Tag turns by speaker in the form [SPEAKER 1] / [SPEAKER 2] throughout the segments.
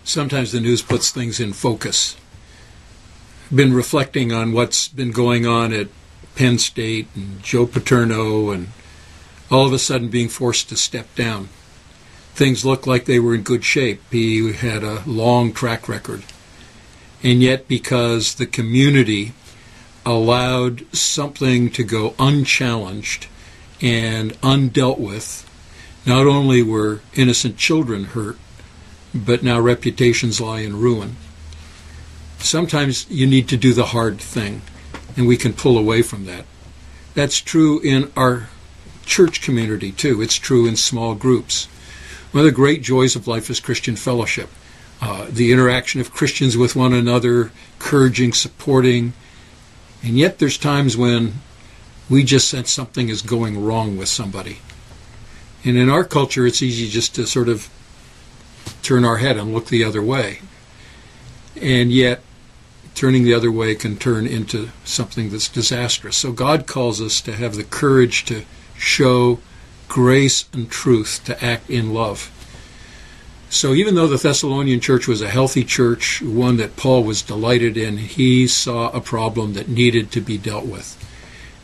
[SPEAKER 1] sometimes the news puts things in focus. I've been reflecting on what's been going on at Penn State and Joe Paterno, and all of a sudden being forced to step down. Things looked like they were in good shape. He had a long track record. And yet, because the community allowed something to go unchallenged and undealt with, not only were innocent children hurt, but now reputations lie in ruin. Sometimes you need to do the hard thing, and we can pull away from that. That's true in our church community, too. It's true in small groups. One of the great joys of life is Christian fellowship. The interaction of Christians with one another, encouraging, supporting. And yet there's times when we just sense something is going wrong with somebody. And in our culture, it's easy just to sort of turn our head and look the other way. And yet, turning the other way can turn into something that's disastrous. So God calls us to have the courage to show grace and truth, to act in love. So even though the Thessalonian church was a healthy church, one that Paul was delighted in, he saw a problem that needed to be dealt with.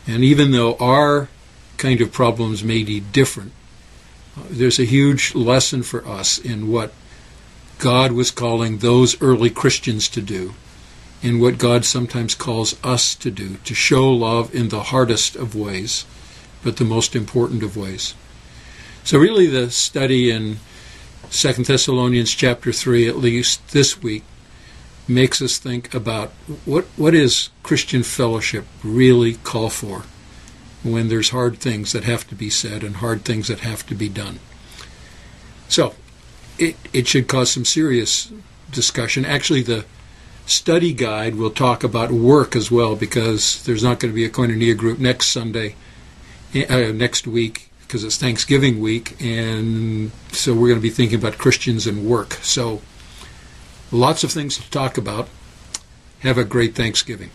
[SPEAKER 1] And even though our kind of problems may be different, there's a huge lesson for us in what God was calling those early Christians to do, and what God sometimes calls us to do, to show love in the hardest of ways, but the most important of ways. So really the study in 2 Thessalonians chapter 3, at least this week, makes us think about what is Christian fellowship really call for when there's hard things that have to be said and hard things that have to be done. So it should cause some serious discussion. Actually, the study guide will talk about work as well, because there's not going to be a Koinonia group next week, because it's Thanksgiving week, and so we're going to be thinking about Christians and work. So lots of things to talk about. Have a great Thanksgiving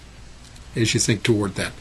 [SPEAKER 1] as you think toward that.